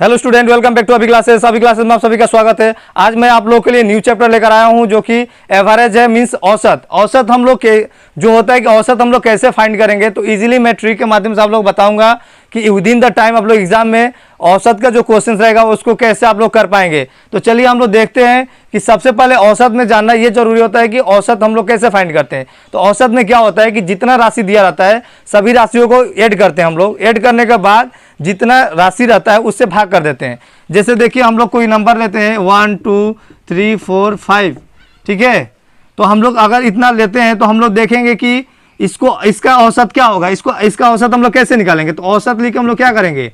Hello student, welcome back to Abhi classes. Abhi classes में आप सभी का स्वागत है। आज मैं आप लोगों के लिए न्यू चैप्टर लेकर आया हूं जो कि एवरेज है, मींस औसत। औसत हम लोग के जो होता है कि औसत हम लोग कैसे फाइंड करेंगे, तो इजीली मैं ट्रिक के माध्यम से आप लोग बताऊंगा कि विद इन द टाइम आप लोग एग्जाम में औसत का जो क्वेश्चन रहेगा उसको कैसे आप लोग कर पाएंगे। तो चलिए हम लोग देखते हैं कि सबसे पहले औसत में जानना ये जरूरी होता है कि औसत हम लोग कैसे फाइंड करते हैं। तो औसत में क्या होता है कि जितना राशि दिया रहता है सभी राशियों को ऐड करते हैं हम लोग। ऐड करने के बाद जितना राशि रहता है उससे भाग कर देते हैं। जैसे देखिए हम लोग कोई नंबर लेते हैं 1 2 3 4 5, ठीक है। तो हम लोग अगर इतना लेते हैं तो हम लोग देखेंगे कि इसका औसत क्या होगा। इसका औसत हम लोग कैसे निकालेंगे। तो औसत लेके हम लोग क्या करेंगे,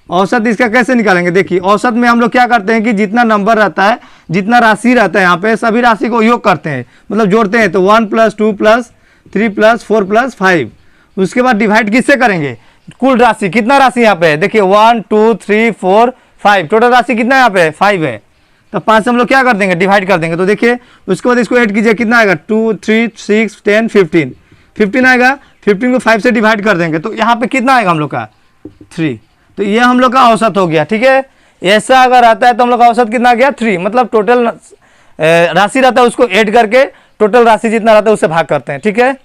औसत इसका कैसे निकालेंगे। देखिए औसत में हम लोग क्या करते हैं कि जितना नंबर रहता है, जितना राशि रहता है यहाँ पे सभी राशि को योग करते हैं, मतलब जोड़ते हैं। तो 1 + 2 + 3 + 4 + 5, उसके बाद डिवाइड किससे करेंगे, कुल राशि। कितना राशि यहाँ पे है, देखिए 1 2 3 4 5, टोटल राशि कितना यहाँ पे 5 है। तो 5 से हम लोग क्या कर देंगे, डिवाइड कर देंगे। तो देखिए उसके बाद इसको ऐड कीजिए, कितना आएगा 2 3 6 10 15 आएगा। 15 को 5 से डिवाइड कर देंगे तो यहाँ पे कितना आएगा हम लोग का 3। तो ये हम लोग का औसत हो गया, ठीक है। ऐसा अगर आता है तो हम लोग का औसत कितना गया 3, मतलब टोटल राशि रहता है उसको ऐड करके टोटल राशि जितना रहता है उससे भाग करते हैं, ठीक है।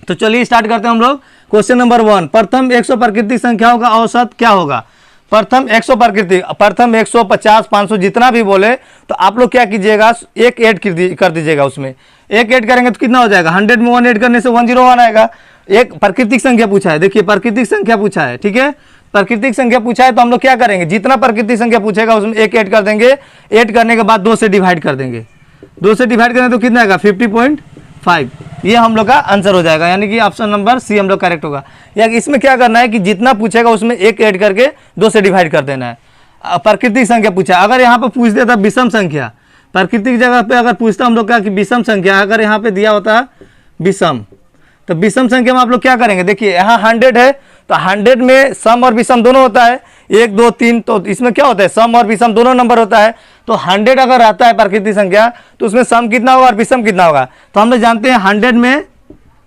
तो चलिए स्टार्ट करते हैं हम लोग। क्वेश्चन नंबर 1, प्रथम 100 प्राकृतिक संख्याओं का औसत क्या होगा। प्रथम 100 प्रथम 100 50 500 जितना भी बोले तो आप लोग क्या कीजिएगा, एक ऐड कर दीजिएगा। उसमें एक ऐड करेंगे तो कितना हो जाएगा, 100 में 1 ऐड करने से 101 आएगा। एक प्राकृतिक संख्या पूछा है, देखिए प्राकृतिक संख्या पूछा है, ठीक है। प्राकृतिक संख्या पूछा है तो हम लोग क्या करेंगे, जितना प्राकृतिक संख्या पूछेगा उसमें एक ऐड कर देंगे। ऐड करने के बाद 2 से डिवाइड कर देंगे। 2 से डिवाइड करें तो कितना आएगा 50.5। ये हम लोग का आंसर हो जाएगा, यानी कि ऑप्शन नंबर सी हम लोग करेक्ट होगा। या इसमें क्या करना है कि जितना पूछेगा उसमें एक ऐड करके 2 से डिवाइड कर देना है। प्राकृतिक संख्या पूछा, अगर यहाँ पे पूछ देता विषम संख्या, प्राकृतिक जगह पे अगर पूछता हम लोग का कि विषम संख्या, अगर यहाँ पे दिया होता विषम, तो विषम संख्या में आप लोग क्या करेंगे, देखिए यहाँ 100 है तो 100 में सम और विषम दोनों होता है, 1 2 3। तो इसमें क्या होता है, सम और विषम दोनों नंबर होता है। तो 100 अगर आता है प्राकृतिक संख्या तो उसमें सम कितना होगा और विषम कितना होगा। तो हम लोग जानते हैं 100 में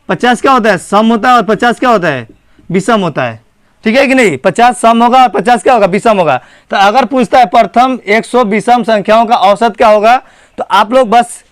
50 क्या होता है, सम होता है, और 50 क्या होता है, विषम होता है, ठीक है कि नहीं। 50 सम होगा और 50 क्या होगा, विषम होगा। तो अगर पूछता है प्रथम 100 विषम संख्याओं का औसत क्या होगा, तो आप लोग बस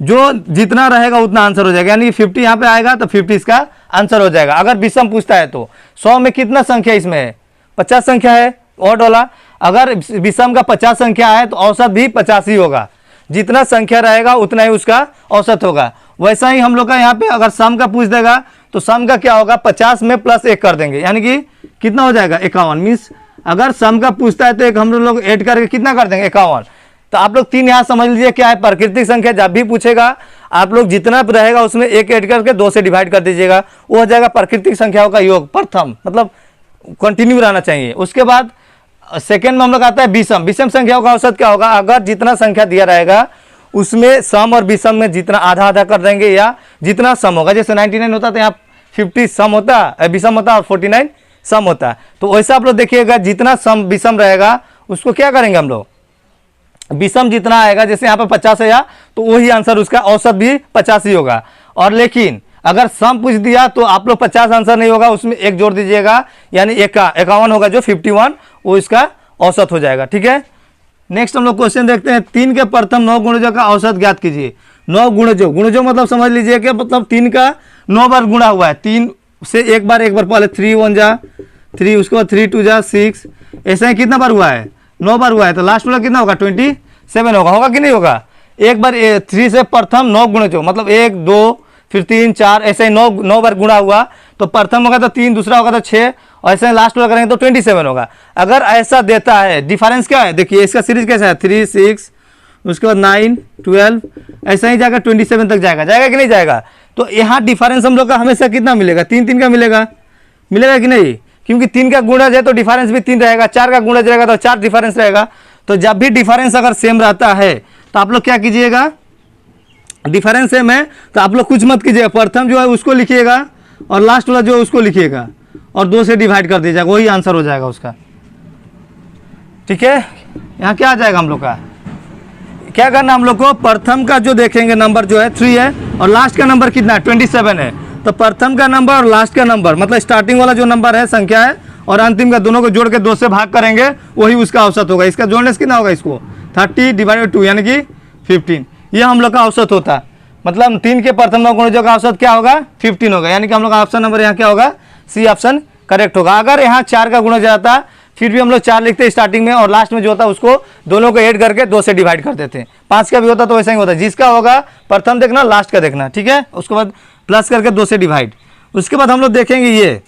जो जितना रहेगा उतना आंसर हो जाएगा, यानी 50 यहाँ पे आएगा तो 50 इसका आंसर हो जाएगा। अगर विषम पूछता है तो 100 में कितना संख्या इसमें है, 50 संख्या है और डोला। अगर विषम का 50 संख्या है तो औसत भी 50 ही होगा, जितना संख्या रहेगा उतना ही उसका औसत होगा। वैसा ही हम लोग का यहाँ पे अगर सम का पूछ देगा तो सम का क्या होगा, 50 में +1 कर देंगे, यानी कि कितना हो जाएगा 51। मीन्स अगर सम का पूछता है तो एक हम लोग ऐड करके कितना कर देंगे 51। तो आप लोग 3 यहाँ समझ लीजिए क्या है, प्राकृतिक संख्या जब भी पूछेगा आप लोग जितना रहेगा उसमें एक ऐड करके 2 से डिवाइड कर दीजिएगा, वो हो जाएगा प्राकृतिक संख्याओं का योग। प्रथम मतलब कंटिन्यू रहना चाहिए। उसके बाद सेकेंड में हम लोग आता है विषम। विषम संख्याओं का औसत क्या होगा, अगर जितना संख्या दिया रहेगा उसमें सम और विषम में जितना आधा आधा कर देंगे, या जितना सम होगा, जैसे 99 होता तो यहाँ 50 सम होता, विषम होता, और 49 सम होता। तो वैसा आप लोग देखिएगा, जितना सम विषम रहेगा उसको क्या करेंगे हम लोग, विषम जितना आएगा, जैसे यहाँ पे 50 है तो वही आंसर उसका औसत भी 50 ही होगा। और लेकिन अगर सम पूछ दिया तो आप लोग 50 आंसर नहीं होगा, उसमें एक जोड़ दीजिएगा, यानी 51 होगा, जो 51 वो इसका औसत हो जाएगा, ठीक है। नेक्स्ट हम लोग क्वेश्चन देखते हैं। 3 के प्रथम 9 गुणजों का औसत ज्ञात कीजिए। 9 गुणजों, गुणजों मतलब समझ लीजिए कि मतलब 3 का 9 बार गुणा हुआ है। 3 से एक बार पहले 3 1 जा 3, उसके बाद 3 2 जा 6, ऐसा ही कितना बार हुआ है, 9 बार हुआ है। तो लास्ट वाला कितना होगा 27 होगा कि नहीं होगा। एक बार 3 से प्रथम 9 गुणजों मतलब 1 2 फिर 3 4 ऐसे ही 9 बार गुणा हुआ। तो प्रथम होगा तो 3, दूसरा होगा तो 6, और ऐसे लास्ट वाला करेंगे तो 27 होगा। अगर ऐसा देता है, डिफरेंस क्या है, देखिए इसका सीरीज कैसा है, 3 6, उसके बाद 9 12, ऐसा ही जाएगा 27 तक जाएगा कि नहीं जाएगा। तो यहाँ डिफरेंस हम लोग का हमेशा कितना मिलेगा, 3 3 का मिलेगा कि नहीं, क्योंकि 3 का गुणज है तो डिफरेंस भी 3 रहेगा, 4 का गुणज रहेगा तो 4 डिफरेंस रहेगा। तो जब भी डिफरेंस अगर सेम रहता है तो आप लोग क्या कीजिएगा, डिफरेंस सेम है तो आप लोग कुछ मत कीजिएगा, प्रथम जो है उसको लिखिएगा और लास्ट वाला जो है उसको लिखिएगा और 2 से डिवाइड कर दीजिएगा, वही आंसर हो जाएगा उसका, ठीक है। यहाँ क्या आ जाएगा हम लोग का, क्या करना हम लोग को, प्रथम का जो देखेंगे नंबर जो है 3 है और लास्ट का नंबर कितना है 27 है। तो प्रथम का नंबर और लास्ट का नंबर मतलब स्टार्टिंग वाला जो नंबर है संख्या है और अंतिम का दोनों को जोड़ के 2 से भाग करेंगे, वही उसका औसत होगा। इसका जोड़ने से कितना होगा, इसको 30 / 2 यानी कि 15। ये हम लोग का औसत होता है। मतलब 3 के प्रथम गुणजों का औसत क्या होगा, 15 होगा। यानी कि हम लोग का ऑप्शन नंबर यहाँ क्या होगा, सी ऑप्शन करेक्ट होगा। अगर यहाँ 4 का गुणज जाता फिर भी हम लोग 4 लिखते हैं स्टार्टिंग में, और लास्ट में जो होता है उसको दोनों को ऐड करके 2 से डिवाइड कर देते हैं। 5 का भी होता तो वैसा ही होता है, जिसका होगा प्रथम देखना, लास्ट का देखना, ठीक है। उसके बाद प्लस करके 2 से डिवाइड। उसके बाद हम लोग देखेंगे ये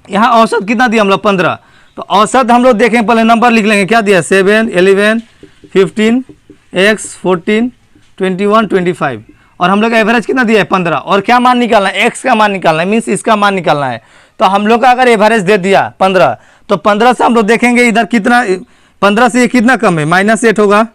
यहाँ औसत कितना दिया हम लोग, 15। तो औसत हम लोग देखेंगे, पहले नंबर लिख लेंगे, क्या दिया, 7, 11, 15, x 14, 21, 25, और हम लोग का एवरेज कितना दिया है, 15। और क्या मान निकालना है, x का मान निकालना है, मीन्स इसका मान निकालना है। तो हम लोग का अगर एवरेज दे दिया 15, तो 15 से हम लोग देखेंगे इधर कितना, 15 से ये कितना कम है, -8 होगा,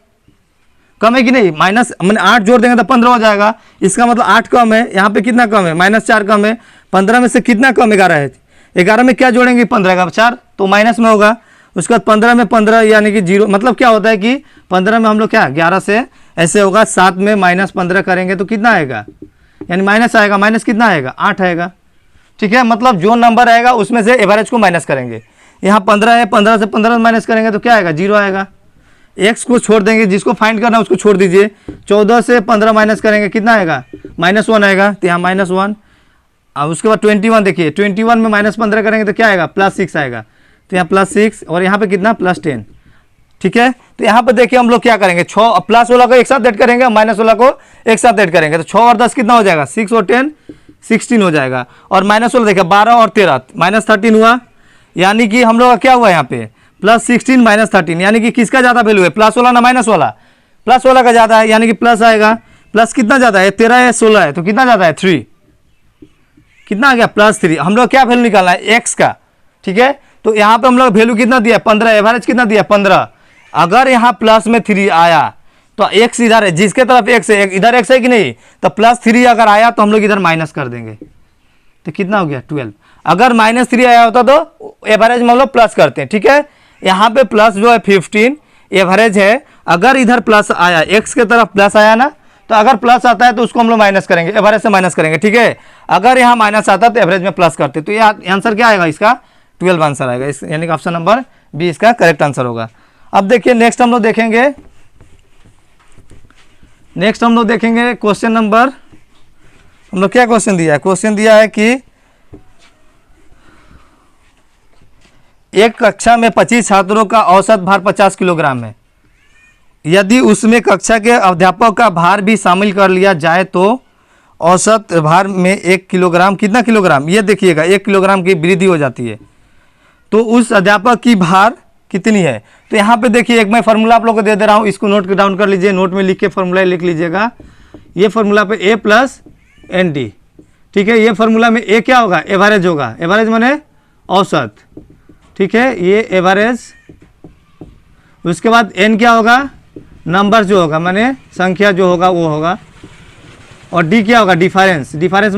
कम है कि नहीं, माइनस मैंने 8 जोड़ देंगे तो 15 हो जाएगा। इसका मतलब 8 कम है, यहाँ पे कितना कम है, -4 कम है। 15 में से कितना कम, 11 है। 11 में क्या जोड़ेंगे, 15 का 4, तो माइनस में होगा। उसके बाद 15 में 15 यानी कि 0, मतलब क्या होता है कि 15 में हम लोग क्या 11 से ऐसे होगा, 7 में -15 करेंगे तो कितना आएगा, यानी माइनस आएगा। माइनस कितना आएगा, 8 आएगा, ठीक है। मतलब जो नंबर आएगा उसमें से एवरेज को माइनस करेंगे। यहाँ 15 है, 15 से 15 माइनस करेंगे तो क्या आएगा, 0 आएगा। एक्स को छोड़ देंगे, जिसको फाइंड करना है उसको छोड़ दीजिए। 14 से 15 माइनस करेंगे, कितना आएगा, -1 आएगा, तो यहाँ -1। अब उसके बाद 21 देखिए, 21 में -15 करेंगे तो क्या आएगा, +6 आएगा, तो यहाँ +6, और यहाँ पे कितना, +10, ठीक है। तो यहाँ पे देखिए हम लोग क्या करेंगे, 6 प्लस वाला को एक साथ ऐड करेंगे, माइनस वाला को एक साथ ऐड करेंगे, तो 6 और 10 कितना हो जाएगा, 6 और 10 16 हो जाएगा। और माइनस वाला देखिए 12 और 13 -13 हुआ, यानी कि हम लोग का क्या हुआ यहाँ पे, +16 -13, यानी कि किसका ज़्यादा वैल्यू है, प्लस वाला ना माइनस वाला, प्लस वाला का ज़्यादा है, यानी कि प्लस आएगा। प्लस कितना ज़्यादा है, 13 है, 16 है, तो कितना ज़्यादा है, 3, कितना आ गया, +3। हम लोग क्या वैल्यू निकालना है, एक्स का, ठीक है। तो यहाँ पे हम लोग वैल्यू कितना दिया, 15, एवरेज कितना दिया, 15। अगर यहाँ प्लस में 3 आया तो एक्स इधर है, जिसके तरफ एक्स है, इधर एक्स है कि नहीं, तो +3 अगर आया तो हम लोग इधर माइनस कर देंगे, तो कितना हो गया, 12। अगर -3 आया होता तो एवरेज में हम लोग प्लस करते हैं, ठीक है। यहाँ पे प्लस जो है 15 एवरेज है। अगर इधर प्लस आया, एक्स के तरफ प्लस आया ना, तो अगर प्लस आता है तो उसको हम लोग माइनस करेंगे, एवरेज से माइनस करेंगे, ठीक है। अगर यहाँ माइनस आता है तो एवरेज में प्लस करते, तो ये आंसर क्या आएगा, इसका 12 आंसर आएगा, इस यानी कि ऑप्शन नंबर बी इसका करेक्ट आंसर होगा। अब देखिए नेक्स्ट हम लोग देखेंगे, क्वेश्चन नंबर, हम लोग क्या क्वेश्चन दिया है, क्वेश्चन दिया है कि एक कक्षा में 25 छात्रों का औसत भार 50 किलोग्राम है। यदि उसमें कक्षा के अध्यापक का भार भी शामिल कर लिया जाए तो औसत भार में 1 किलोग्राम, कितना किलोग्राम, ये देखिएगा 1 किलोग्राम की वृद्धि हो जाती है। तो उस अध्यापक की भार कितनी है। तो यहाँ पे देखिए एक मैं फार्मूला आप लोग को दे दे रहा हूँ, इसको नोट डाउन कर लीजिए, नोट में लिख के फार्मूला लिख लीजिएगा। ये फार्मूला पे A + ND, ठीक है। ये फार्मूला में A क्या होगा, एवरेज होगा, एवरेज माने औसत, ठीक है, ये एवरेज। उसके बाद N क्या होगा, नंबर जो होगा, माने संख्या जो होगा वो होगा। और D क्या होगा, डिफरेंस, डिफरेंस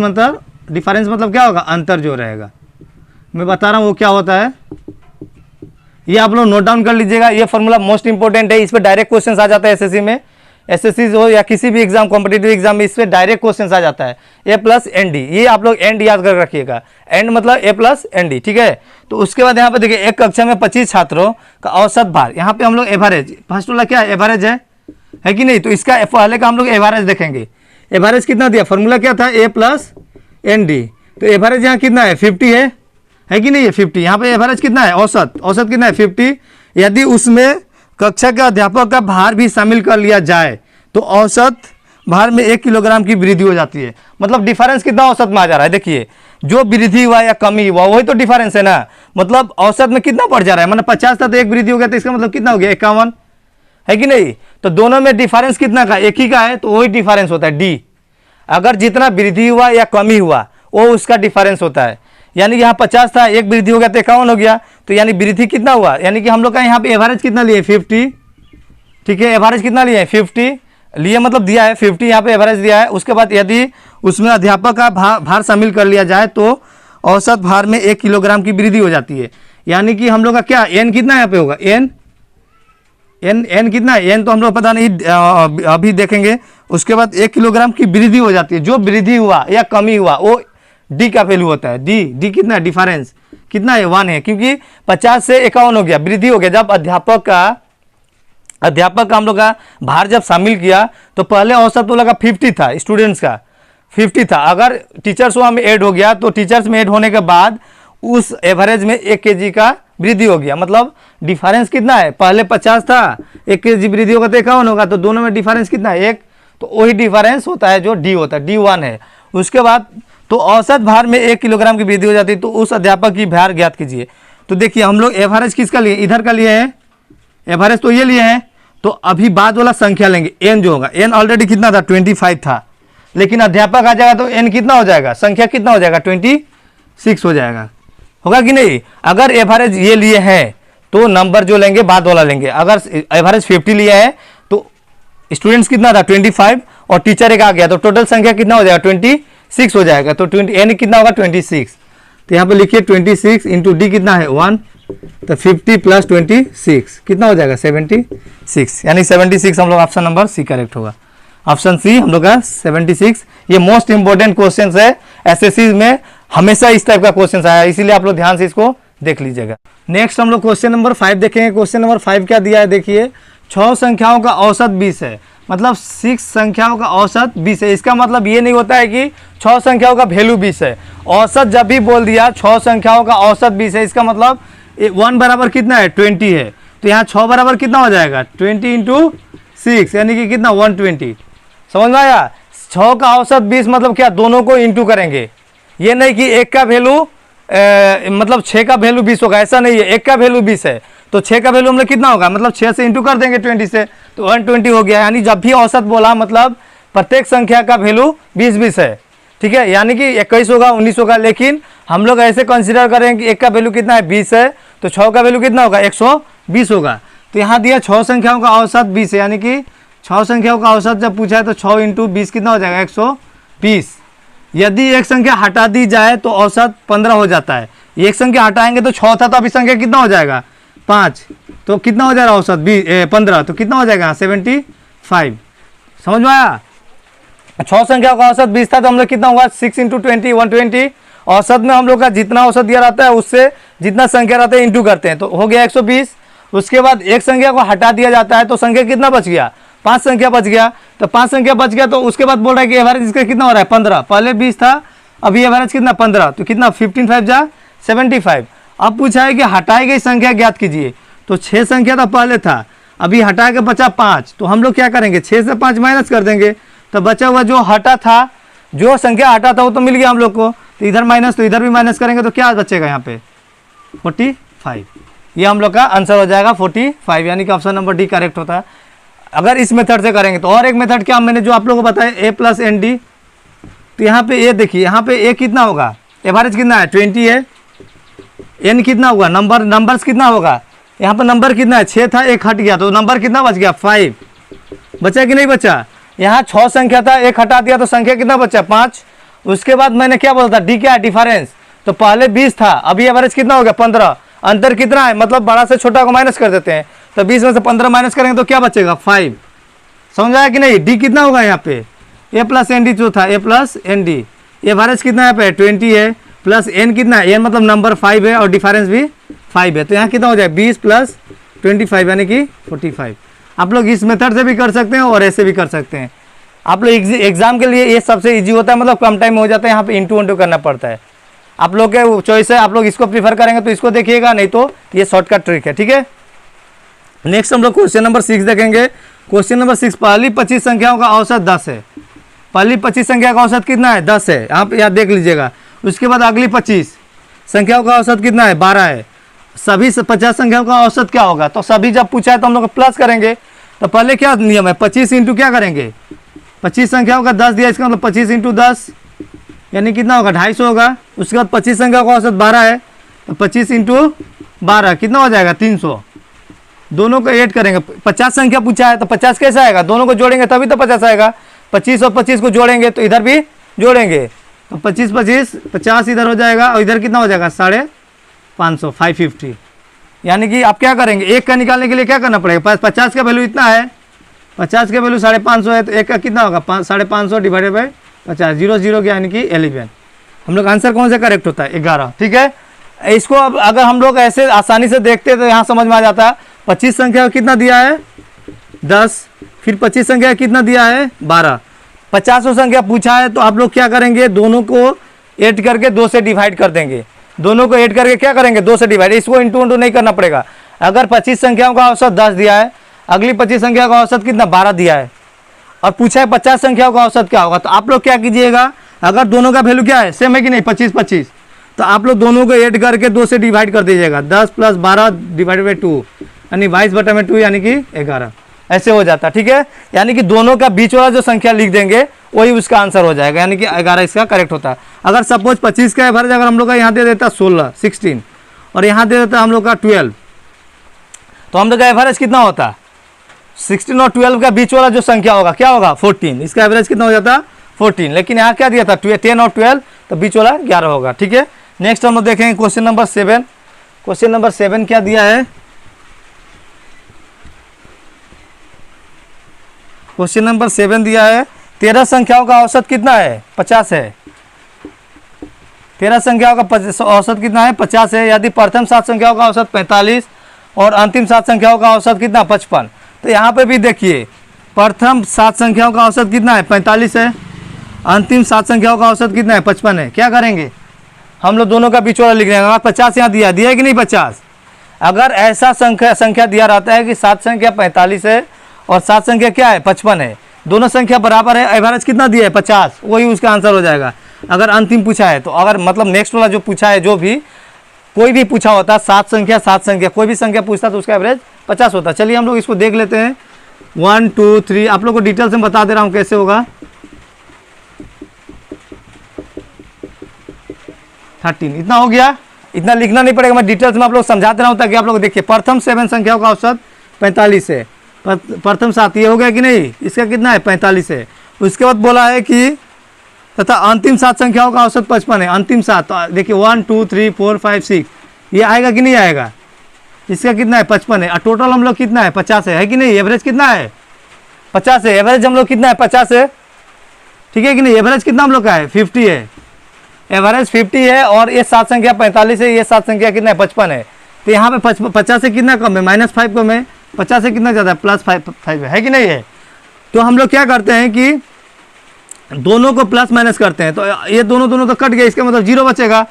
मतलब क्या होगा, अंतर जो रहेगा। मैं बता रहा हूँ वो क्या होता है, ये आप लोग नोट डाउन कर लीजिएगा। ये फार्मूला मोस्ट इंपॉर्टेंट है, इस पर डायरेक्ट क्वेश्चन आ जाता है एसएससी में, एसएससी हो या किसी भी एग्जाम, कॉम्पिटिटिव एग्जाम में इस पर डायरेक्ट क्वेश्चन आ जाता है। A + ND, ये आप लोग एंड याद कर रखिएगा, एंड मतलब A + ND, ठीक है। तो उसके बाद यहाँ पे देखिए एक कक्षा में 25 छात्रों का औसत भार, यहाँ पे हम लोग एवरेज, फर्स्ट वाला क्या है, एवरेज है कि नहीं। तो इसका पहले का हम लोग एवरेज देखेंगे, एवरेज कितना दिया, फार्मूला क्या था, A + ND। तो एवरेज यहाँ कितना है, 50 है कि नहीं, है 50। यहाँ पे एवरेज कितना है, औसत कितना है, 50। यदि उसमें कक्षा के अध्यापक का भार भी शामिल कर लिया जाए तो औसत भार में 1 किलोग्राम की वृद्धि हो जाती है। मतलब डिफरेंस कितना औसत में आ जा रहा है, देखिए जो वृद्धि हुआ या कमी हुआ वही तो डिफरेंस है ना। मतलब औसत में कितना बढ़ जा रहा है, मतलब 50 था तो 1 वृद्धि हो गया, तो इसका मतलब कितना हो गया, 51, है कि नहीं। तो दोनों में डिफरेंस कितना का, एक ही का है, तो वही डिफरेंस होता है D। अगर जितना वृद्धि हुआ या कमी हुआ वो उसका डिफरेंस होता है। यानी यहाँ 50 था, 1 वृद्धि हो गया तो 51 हो गया, तो यानी वृद्धि कितना हुआ, यानी कि हम लोग का यहाँ पे एवरेज कितना लिए, 50, ठीक है। एवरेज कितना लिए, 50 लिए, मतलब दिया है 50, यहाँ पे एवरेज दिया है। उसके बाद यदि उसमें अध्यापक का भार शामिल कर लिया जाए तो औसत भार में 1 किलोग्राम की वृद्धि हो जाती है। यानी कि हम लोग का क्या, N कितना यहाँ पे होगा, N कितना है, N तो हम लोग पता नहीं, अभी देखेंगे। उसके बाद 1 किलोग्राम की वृद्धि हो जाती है, जो वृद्धि हुआ या कमी हुआ वो डी का वैल्यू होता है। डी कितना है, डिफरेंस कितना है, 1 है, क्योंकि 50 से 51 हो गया, वृद्धि हो गया। जब अध्यापक का हम लोग का भार जब शामिल किया तो पहले औसत तो लगा 50 था, स्टूडेंट्स का 50 था। अगर टीचर्स वहाँ में ऐड हो गया तो टीचर्स में ऐड होने के बाद उस एवरेज में 1 kg का वृद्धि हो गया। मतलब डिफरेंस कितना है, पहले 50 था, 1 kg वृद्धि होगा तो 51 होगा, तो दोनों में डिफरेंस कितना है, 1। तो वही डिफरेंस होता है जो डी होता है, D1 है। उसके बाद तो औसत भार में 1 किलोग्राम की वृद्धि हो जाती है, तो उस अध्यापक की भार ज्ञात कीजिए। तो देखिए हम लोग एवरेज किसका लिए, इधर का लिए है एवरेज, तो ये लिए हैं। तो अभी बाद वाला संख्या लेंगे, n जो होगा, n ऑलरेडी कितना था, 25 था, लेकिन अध्यापक आ जाएगा तो n कितना हो जाएगा, संख्या कितना हो जाएगा, 26 हो जाएगा, होगा कि नहीं। अगर एवरेज ये लिए हैं तो नंबर जो लेंगे बाद वाला लेंगे। अगर एवरेज 50 लिया है तो स्टूडेंट्स कितना था, 25, और टीचर एक आ गया तो टोटल संख्या कितना हो जाएगा, 26 हो जाएगा। तो n कितना होगा, 26। तो यहाँ पे लिखिए 26 इंटू डी कितना है, 1, तो 50 प्लस 26 कितना हो जाएगा, 76, यानी 76 हम लोग ऑप्शन नंबर सी करेक्ट होगा। ऑप्शन सी हम लोग का 76। ये मोस्ट इंपॉर्टेंट क्वेश्चन है, एसएससी में हमेशा इस टाइप का क्वेश्चन आया है, इसीलिए आप लोग ध्यान से इसको देख लीजिएगा। नेक्स्ट हम लोग क्वेश्चन नंबर 5 देखेंगे। क्वेश्चन नंबर 5 क्या दिया है, देखिए 6 संख्याओं का औसत 20 है, मतलब 6 संख्याओं का औसत 20 है। इसका मतलब ये नहीं होता है कि 6 संख्याओं का वैल्यू 20 है। औसत जब भी बोल दिया 6 संख्याओं का औसत 20 है, इसका मतलब 1 बराबर कितना है, 20 है। तो यहाँ 6 बराबर कितना हो जाएगा, 20 इंटू 6, यानी कि कितना, 120। समझ में आया। 6 का औसत 20 मतलब क्या, दोनों को इंटू करेंगे। ये नहीं कि एक का वैल्यू मतलब 6 का वैल्यू 20 होगा, ऐसा नहीं है। एक का वैल्यू 20 है तो 6 का वैल्यू हम लोग कितना होगा, मतलब 6 से इंटू कर देंगे 20 से, तो 120 हो गया। यानी जब भी औसत बोला मतलब प्रत्येक संख्या का वैल्यू 20-20 है, ठीक है। यानी कि 21 होगा, 19 होगा, लेकिन हम लोग ऐसे कंसिडर करें कि एक का वैल्यू कितना है, 20 है, तो 6 का वैल्यू कितना होगा, 120 होगा। तो यहाँ दिया 6 संख्याओं का औसत 20 है, यानी कि 6 संख्याओं का औसत जब पूछा है तो 6 इंटू 20 कितना हो जाएगा, 120। यदि एक संख्या हटा दी जाए तो औसत 15 हो जाता है। एक संख्या हटाएंगे तो 6 था, तो अभी संख्या कितना हो जाएगा, 5, तो कितना हो जाएगा औसत 15, तो कितना हो जाएगा 75। समझ में आया। 6 संख्या का औसत 20 था, तो हम लोग कितना होगा, 6 इंटू 20, 120। औसत में हम लोग का जितना औसत दिया रहता है उससे जितना संख्या रहता है इंटू करते हैं, तो हो गया 120। उसके बाद एक संख्या को हटा दिया जाता है तो संख्या कितना बच गया, 5 संख्या बच गया। तो 5 संख्या बच गया, तो उसके बाद बोल रहा है कि एवरेज इसका कितना हो रहा है, 15। पहले 20 था, अभी एवरेज कितना, 15, तो कितना 15 5 जा 75। अब पूछा है कि हटाई गई संख्या ज्ञात कीजिए। तो 6 संख्या तो पहले था, अभी हटा के बचा 5, तो हम लोग क्या करेंगे, 6 से 5 माइनस कर देंगे, तो बचा हुआ जो हटा था, जो संख्या हटा था वो तो मिल गया हम लोग को। तो इधर माइनस, तो इधर भी माइनस करेंगे, तो क्या बचेगा यहाँ पे 45। ये हम लोग का आंसर हो जाएगा 45, यानी कि ऑप्शन नंबर डी करेक्ट होता है। अगर इस मेथड से करेंगे तो और एक मेथड क्या मैंने जो आप लोगों को बताया, a प्लस एन डी। तो यहाँ पे ए देखिए, यहाँ पे a कितना होगा, एवरेज कितना है 20 है, n कितना होगा, नंबर्स कितना होगा, यहाँ पे नंबर कितना है, 6 था, 1 हट गया, तो नंबर कितना बच गया, 5 बचा कि नहीं बचा। यहाँ 6 संख्या था, 1 हटा दिया तो संख्या कितना बचा, 5। उसके बाद मैंने क्या बोला था, डी क्या है, डिफरेंस। तो पहले 20 था, अभी एवरेज कितना हो गया, 15। अंतर कितना है, मतलब बड़ा से छोटा को माइनस कर देते हैं, तो 20 में से 15 माइनस करेंगे तो क्या बचेगा, 5। समझ आया कि नहीं। डी कितना होगा यहाँ पे, ए प्लस एन डी जो था, ए प्लस एन डी। एवरेज कितना है पे 20 है, प्लस एन कितना है, एन मतलब नंबर 5 है और डिफरेंस भी 5 है, तो यहाँ कितना हो जाए 20 प्लस 25 यानी कि 45। आप लोग इस मेथड से भी कर सकते हैं और ऐसे भी कर सकते हैं। आप लोग एग्जाम के लिए ये सबसे इजी होता है, मतलब कम टाइम में हो जाता है। यहाँ पे इंटू करना पड़ता है, आप लोग के चॉइस है। आप लोग इसको प्रीफर करेंगे तो इसको देखिएगा, नहीं तो ये शॉर्टकट ट्रिक है, ठीक है। नेक्स्ट हम लोग क्वेश्चन नंबर 6 देखेंगे। क्वेश्चन नंबर 6, पहली 25 संख्याओं का औसत 10 है। पहली 25 संख्या का औसत कितना है, 10 है, आप यहाँ देख लीजिएगा। उसके बाद अगली 25 संख्याओं का औसत कितना है, 12 है। सभी 50 संख्याओं का औसत क्या होगा, तो सभी जब पूछा है तो हम लोग प्लस करेंगे। तो पहले क्या नियम है, 25 इंटू क्या करेंगे, 25 संख्याओं का 10 दिया, इसका मतलब 25 इंटू 10 यानी कितना होगा, 250 होगा। उसके बाद 25 संख्या का औसत 12 है, तो 25 इंटू 12 कितना हो जाएगा, 300। दोनों को ऐड करेंगे, 50 संख्या पूछा है तो 50 कैसे आएगा, दोनों को जोड़ेंगे तभी तो 50 आएगा। 25 और 25 को जोड़ेंगे तो इधर भी जोड़ेंगे, तो 25 25 50 इधर हो जाएगा, और इधर कितना हो जाएगा 550, 550। यानी कि आप क्या करेंगे, एक का निकालने के लिए क्या करना पड़ेगा, 50 का वैल्यू इतना है, 50 का वैल्यू 550 है, तो एक का कितना होगा 550 डिवाइडेड बाई 50, 0 0 यानी कि 11। हम लोग आंसर कौन सा करेक्ट होता है 11, ठीक है। इसको अब अगर हम लोग ऐसे आसानी से देखते हैं तो यहाँ समझ में आ जाता है। 25 संख्या कितना दिया है 10, फिर 25 संख्या कितना दिया है 12, 50 संख्या पूछा है तो आप लोग क्या करेंगे, दोनों को ऐड करके 2 से डिवाइड कर देंगे। दोनों को ऐड करके क्या करेंगे 2 से डिवाइड, इसको इंटू नहीं करना पड़ेगा। अगर 25 संख्याओं का औसत 10 दिया है, अगली 25 संख्या का औसत कितना 12 दिया है, और पूछा है 50 संख्याओं का औसत क्या होगा, तो आप लोग क्या कीजिएगा, अगर दोनों का वैल्यू क्या है सेम है कि नहीं 25, तो आप लोग दोनों को ऐड करके 2 से डिवाइड कर दीजिएगा। 10 + 12 डिवाइडेड बाई 2 यानी 22/2 यानी कि 11, ऐसे हो जाता है, ठीक है। यानी कि दोनों का बीच वाला जो संख्या लिख देंगे वही उसका आंसर हो जाएगा, यानी कि 11 इसका करेक्ट होता है। अगर सपोज 25 का एवरेज अगर हम लोग का यहाँ दे देता 16 और यहाँ दे देता हम लोग का 12, तो हम लोग का एवरेज कितना होता 16 और 12 का बीच वाला जो संख्या होगा क्या होगा 14, इसका एवरेज कितना हो जाता 14। लेकिन यहाँ क्या दिया था 10 और 12, तो बीच वाला 11 होगा, ठीक है। नेक्स्ट हम लोग देखेंगे क्वेश्चन नंबर 7। क्वेश्चन नंबर 7 क्या दिया है, क्वेश्चन नंबर 7 दिया है 13 संख्याओं का औसत कितना है 50 है। 13 संख्याओं का औसत कितना है 50 है। यदि प्रथम 7 संख्याओं का औसत 45 और अंतिम 7 संख्याओं का औसत कितना 55, तो यहाँ पे भी देखिए प्रथम 7 संख्याओं का औसत कितना है 45 है, अंतिम 7 संख्याओं का औसत कितना है 55 है। क्या करेंगे हम लोग दोनों का बीच वाला लिख देंगे। 50 यहाँ दिया है कि नहीं 50, अगर ऐसा संख्या दिया रहता है कि 7 संख्या 45 है और 7 संख्या क्या है 55 है, दोनों संख्या बराबर है, एवरेज कितना दिया है 50, वही उसका आंसर हो जाएगा। अगर अंतिम पूछा है तो अगर मतलब नेक्स्ट वाला जो पूछा है, जो भी कोई भी पूछा होता 7 संख्या कोई भी संख्या पूछता तो उसका एवरेज 50 होता। चलिए हम लोग इसको देख लेते हैं 1 2 3, आप लोग को डिटेल से बता दे रहा हूँ कैसे होगा। 13 इतना हो गया, इतना लिखना नहीं पड़ेगा, मैं डिटेल्स में आप लोग समझाते रहा हूँ ताकि आप लोग देखिए। प्रथम 7 संख्याओं का औसत 45 है, प्रथम 7 ये हो गया कि नहीं, इसका कितना है 45 है। उसके बाद बोला है कि तथा अंतिम 7 संख्याओं का औसत 55 है। अंतिम 7 देखिए 1 2 3 4 5 6 ये आएगा कि नहीं आएगा, इसका कितना है 55 है। और टोटल हम लोग कितना है 50 है कि नहीं, एवरेज कितना है 50 है। एवरेज हम लोग कितना है 50 है, ठीक है कि नहीं। एवरेज कितना हम लोग का है 50 है, एवरेज 50 है। और ये 7 संख्या 45 है, ये 7 संख्या कितना है 55 है। तो यहाँ पे 50 से कितना कम है -5 कम है, 50 से कितना ज़्यादा है +5 है कि नहीं है। तो हम लोग क्या करते हैं कि दोनों को प्लस माइनस करते हैं, तो ये दोनों तो कट गया, इसका मतलब 0 बचेगा।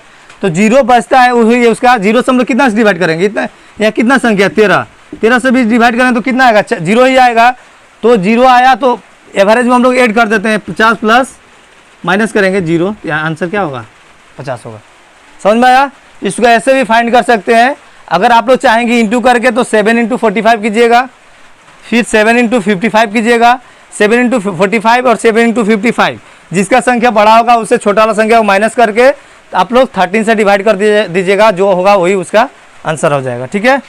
तो 0 बचता है वही उसका 0 से हम लोग कितना से डिवाइड करेंगे, इतना या कितना संख्या 13 से भी डिवाइड करें तो कितना आएगा 0 ही आएगा। तो 0 आया तो एवरेज में हम लोग ऐड कर देते हैं 50 प्लस माइनस करेंगे 0, यहाँ आंसर क्या होगा 50 होगा। समझ में आया। इसको ऐसे भी फाइंड कर सकते हैं, अगर आप लोग चाहेंगे इंटू करके तो 7 × 45 कीजिएगा, फिर 7 × 55 कीजिएगा, 7 × 45 और 7 × 55, जिसका संख्या बड़ा होगा उससे छोटा वाला संख्या को माइनस करके आप लोग 13 से डिवाइड कर दीजिएगा, जो होगा वही उसका आंसर हो जाएगा, ठीक है।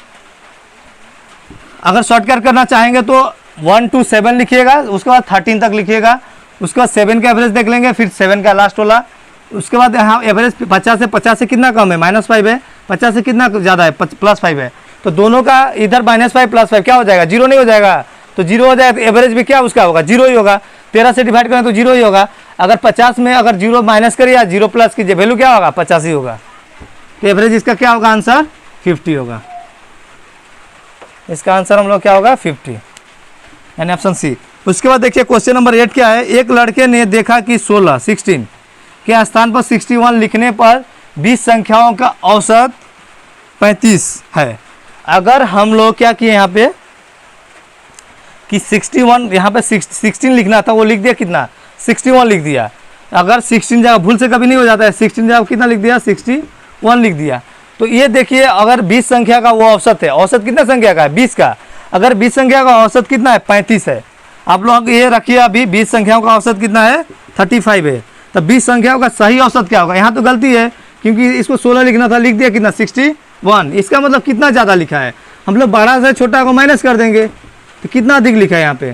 अगर शॉर्टकट करना चाहेंगे तो 1 to 7 लिखिएगा, उसके बाद 13 तक लिखिएगा, उसके बाद 7 का एवरेज देख लेंगे, फिर 7 का लास्ट वाला, उसके बाद यहाँ एवरेज 50 से कितना कम है -5 है, 50 से कितना ज़्यादा है +5 है। तो दोनों का इधर -5 +5 क्या हो जाएगा 0 नहीं हो जाएगा, तो 0 हो जाए तो एवरेज भी क्या उसका होगा 0 ही होगा। 13 से डिवाइड करें तो 0 ही होगा। अगर 50 में अगर 0 माइनस करिए या 0 प्लस कीजिए, वैल्यू क्या होगा 50 ही होगा। तो एवरेज इसका क्या होगा आंसर 50 होगा। इसका आंसर हम लोग क्या होगा 50, यानी ऑप्शन सी। उसके बाद देखिए क्वेश्चन नंबर 8 क्या है। एक लड़के ने देखा कि 16 के स्थान पर 61 लिखने पर 20 संख्याओं का औसत 35 है। अगर हम लोग क्या किए यहाँ पे कि 61 यहाँ पे 16 लिखना था, वो लिख दिया कितना 61 लिख दिया। अगर 16 जगह भूल से कभी नहीं हो जाता है, 16 जगह कितना लिख दिया 61 लिख दिया। तो ये देखिए अगर 20 संख्या का वो औसत है, औसत कितना संख्या का है 20 का, अगर 20 संख्या का औसत कितना है 35 है। आप लोग ये रखिए अभी 20 संख्याओं का औसत कितना है 35 है। तो 20 संख्याओं का सही औसत क्या होगा, यहाँ तो गलती है क्योंकि इसको 16 लिखना था, लिख दिया कितना 61। इसका मतलब कितना ज़्यादा लिखा है, हम लोग बड़ा से छोटा को माइनस कर देंगे तो कितना अधिक लिखा है यहाँ पे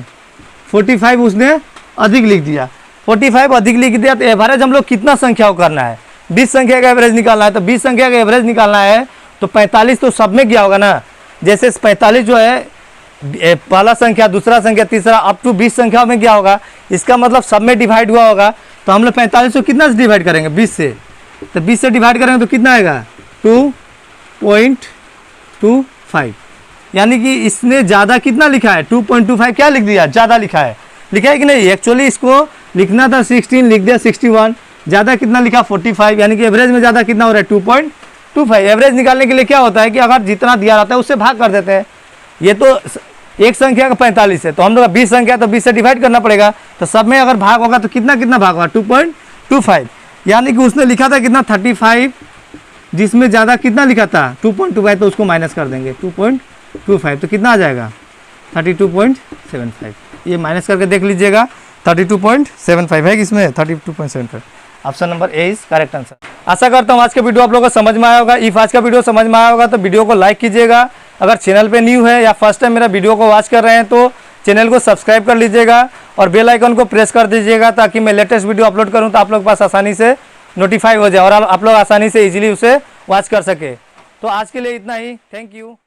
45 उसने अधिक लिख दिया, 45 अधिक लिख दिया। तो एवरेज हम लोग कितना संख्याओं करना है 20 संख्या का एवरेज निकालना है। तो 20 संख्या का एवरेज निकालना है तो 45 तो सब में गया होगा ना, जैसे 45 जो है पहला संख्या दूसरा संख्या तीसरा अप टू 20 संख्या में गया होगा, इसका मतलब सब में डिवाइड हुआ होगा। तो हम लोग 45 को कितना से डिवाइड करेंगे 20 से, तो 20 से डिवाइड करेंगे तो कितना आएगा 2.25, यानी कि इसने ज़्यादा कितना लिखा है 2.25, क्या लिख दिया, ज़्यादा लिखा है कि नहीं। एक्चुअली इसको लिखना था 16, लिख दिया 61, ज़्यादा कितना लिखा 45, यानी कि एवरेज में ज़्यादा कितना हो रहा है 2.25। एवरेज निकालने के लिए क्या होता है कि अगर जितना दिया रहता है उससे भाग कर देते हैं। ये तो एक संख्या का 45 है, तो हम लोग 20 संख्या तो 20 से डिवाइड करना पड़ेगा, तो सब में अगर भाग होगा तो कितना भाग होगा 2.25, यानी कि उसने लिखा था कितना 35, जिसमें ज़्यादा कितना लिखा था 2.25, तो उसको माइनस कर देंगे 2.25, तो कितना आ जाएगा 32.75। ये माइनस करके देख लीजिएगा 32.75 है, इसमें 32.75। Option number A is correct answer. आशा करता हूँ आज का वीडियो आप लोगों को समझ में आया होगा। इफ आज का वीडियो समझ में आया होगा तो वीडियो को लाइक कीजिएगा। अगर चैनल पे न्यू है या फर्स्ट टाइम मेरा वीडियो को वॉच कर रहे हैं तो चैनल को सब्सक्राइब कर लीजिएगा और बेल आइकन को प्रेस कर दीजिएगा, ताकि मैं लेटेस्ट वीडियो अपलोड करूँ तो आप लोग के पास आसानी से नोटिफाई हो जाए और आप लोग आसानी से ईजिली उसे वॉच कर सके। तो आज के लिए इतना ही, थैंक यू।